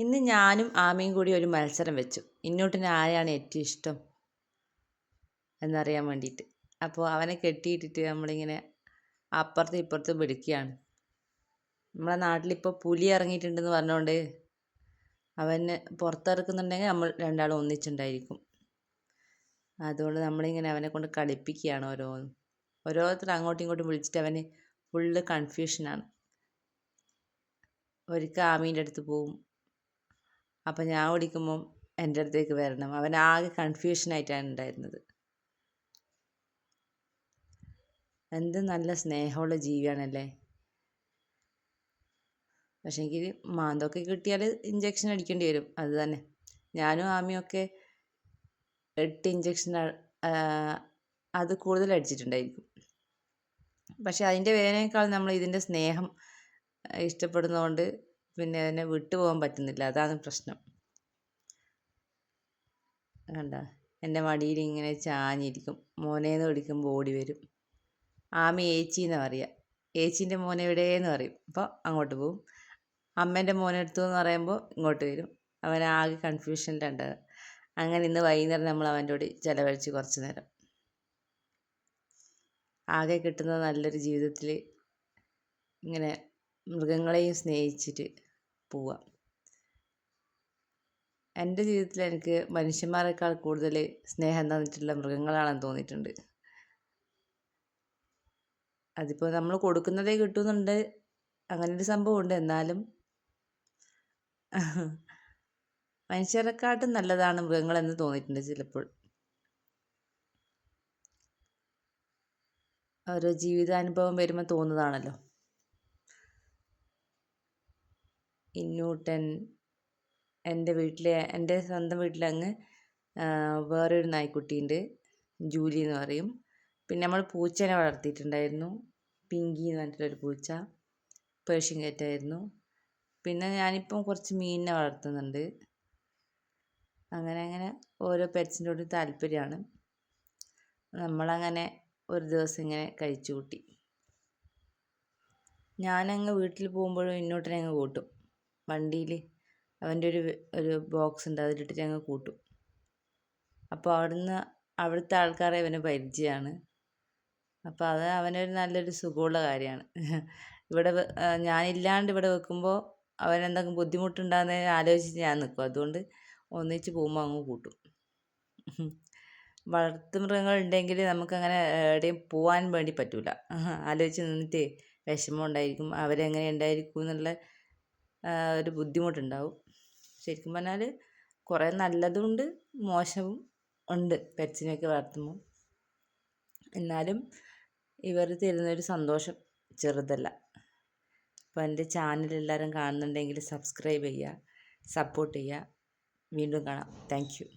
ഇന്ന് ഞാനും ആമയും കൂടി ഒരു മത്സരം വെച്ചു. ഇന്നൂട്ടിന് ആരെയാണ് ഏറ്റവും ഇഷ്ടം എന്നറിയാൻ വേണ്ടിയിട്ട്. അപ്പോൾ അവനെ കെട്ടിയിട്ടിട്ട് നമ്മളിങ്ങനെ അപ്പുറത്തും ഇപ്പുറത്തും പിടിക്കുകയാണ്. നമ്മളെ നാട്ടിലിപ്പോൾ പുലി ഇറങ്ങിയിട്ടുണ്ടെന്ന് പറഞ്ഞുകൊണ്ട് അവന് പുറത്തിറക്കുന്നുണ്ടെങ്കിൽ നമ്മൾ രണ്ടാളും ഒന്നിച്ചുണ്ടായിരിക്കും. അതുകൊണ്ട് നമ്മളിങ്ങനെ അവനെ കൊണ്ട് കളിപ്പിക്കുകയാണ് ഓരോരുത്തർ അങ്ങോട്ടും ഇങ്ങോട്ടും വിളിച്ചിട്ട് അവന് ഫുള്ള് കൺഫ്യൂഷനാണ്. ഒരിക്കൽ ആമീൻ്റെ അടുത്ത് പോവും, അപ്പം ഞാൻ ഓടിക്കുമ്പം എൻ്റെ അടുത്തേക്ക് വരണം. അവൻ ആകെ കൺഫ്യൂഷനായിട്ടാണ് ഉണ്ടായിരുന്നത്. എന്ത് നല്ല സ്നേഹമുള്ള ജീവിയാണല്ലേ. പക്ഷേങ്കിൽ മാന്തമൊക്കെ കിട്ടിയാൽ ഇഞ്ചക്ഷൻ അടിക്കേണ്ടി വരും. അത് തന്നെ, ഞാനും ആമിയൊക്കെ 8 ഇഞ്ചക്ഷൻ അത് കൂടുതൽ അടിച്ചിട്ടുണ്ടായിരിക്കും. പക്ഷെ അതിൻ്റെ വേദനയേക്കാൾ നമ്മൾ ഇതിൻ്റെ സ്നേഹം ഇഷ്ടപ്പെടുന്നതുകൊണ്ട് പിന്നെ അതിനെ വിട്ടുപോകാൻ പറ്റുന്നില്ല. അതാണ് പ്രശ്നം. കണ്ട, എൻ്റെ മടിയിൽ ഇങ്ങനെ ചാഞ്ഞിരിക്കും. മോനേന്ന് വിളിക്കുമ്പോൾ ഓടി വരും. ആമി ഏച്ചീന്ന് പറയുക. ഏച്ചീൻ്റെ മോനെ എവിടെയെന്ന് പറയും. അപ്പോൾ അങ്ങോട്ട് പോവും. അമ്മേൻ്റെ മോനെടുത്തു എന്ന് പറയുമ്പോൾ ഇങ്ങോട്ട് വരും. അവനാകെ കൺഫ്യൂഷനിലുണ്ടാകുക. അങ്ങനെ ഇന്ന് വൈകുന്നേരം നമ്മൾ അവൻ്റെ കൂടെ ചിലവഴിച്ച് കുറച്ച് നേരം. ആകെ കിട്ടുന്ന നല്ലൊരു ജീവിതത്തിൽ ഇങ്ങനെ മൃഗങ്ങളെയും സ്നേഹിച്ചിട്ട് പോവാം. എൻ്റെ ജീവിതത്തിൽ എനിക്ക് മനുഷ്യന്മാരെക്കാൾ കൂടുതൽ സ്നേഹം തന്നിട്ടുള്ള മൃഗങ്ങളാണെന്ന് തോന്നിയിട്ടുണ്ട്. അതിപ്പോൾ നമ്മൾ കൊടുക്കുന്നതേ കിട്ടുന്നുണ്ട്, അങ്ങനൊരു സംഭവമുണ്ട്. എന്നാലും മനുഷ്യരെക്കാട്ടും നല്ലതാണ് മൃഗങ്ങളെന്ന് തോന്നിയിട്ടുണ്ട് ചിലപ്പോൾ. ഓരോ ജീവിതാനുഭവം വരുമ്പോൾ തോന്നുന്നതാണല്ലോ. ഇന്നൂട്ടൻ എൻ്റെ സ്വന്തം വീട്ടിലങ്ങ് വേറൊരു നായ്ക്കുട്ടിയുണ്ട്, ജൂലി എന്ന് പറയും. പിന്നെ നമ്മൾ പൂച്ചേനെ വളർത്തിയിട്ടുണ്ടായിരുന്നു, പിങ്കി എന്ന് പറഞ്ഞിട്ടൊരു പൂച്ച, പേർഷ്യൻ ക്യാറ്റായിരുന്നു. പിന്നെ ഞാനിപ്പം കുറച്ച് മീനിനെ വളർത്തുന്നുണ്ട്. അങ്ങനെ ഓരോ പെറ്റ്സിനോടും താല്പര്യമാണ്. നമ്മളങ്ങനെ ഒരു ദിവസം ഇങ്ങനെ കഴിച്ചു കൂട്ടി. ഞാനങ്ങ് വീട്ടിൽ പോകുമ്പോഴും ഇന്നൂട്ടനെ അങ്ങ് കൂട്ടും. വണ്ടിയിൽ അവൻ്റെ ഒരു ബോക്സ് ഉണ്ട്, അതിലിട്ടിട്ട് അങ്ങ് കൂട്ടും. അപ്പോൾ അവിടുത്തെ ആൾക്കാരെ അവന് പരിചയമാണ്. അപ്പോൾ അത് അവനൊരു നല്ലൊരു സുഖമുള്ള കാര്യമാണ്. ഇവിടെ ഞാനില്ലാണ്ട് ഇവിടെ വെക്കുമ്പോൾ അവനെന്തെങ്കിലും ബുദ്ധിമുട്ടുണ്ടാകുന്ന ആലോചിച്ച് ഞാൻ നിൽക്കും. അതുകൊണ്ട് ഒന്നിച്ച് പോകുമ്പോൾ അങ്ങ് കൂട്ടും. വളർത്തുമൃഗങ്ങൾ ഉണ്ടെങ്കിൽ നമുക്കങ്ങനെ എവിടെയും പോകാൻ വേണ്ടി പറ്റില്ല. ആലോചിച്ച് നിന്നിട്ടേ വിഷമം ഉണ്ടായിരിക്കും, അവരെങ്ങനെ ഉണ്ടായിരിക്കും എന്നുള്ള ഒരു ബുദ്ധിമുട്ടുണ്ടാവും. ശരിക്കും പറഞ്ഞാൽ കുറേ നല്ലതുമുണ്ട് മോശവും ഉണ്ട് പെറ്റ്സിനെയൊക്കെ വളർത്തുമ്പോൾ. എന്നാലും ഇവർ തരുന്നൊരു സന്തോഷം ചെറുതല്ല. അപ്പോൾ എൻ്റെ ചാനൽ എല്ലാവരും കാണുന്നുണ്ടെങ്കിൽ സബ്സ്ക്രൈബ് ചെയ്യുക, സപ്പോർട്ട് ചെയ്യുക. വീണ്ടും കാണാം. Thank you.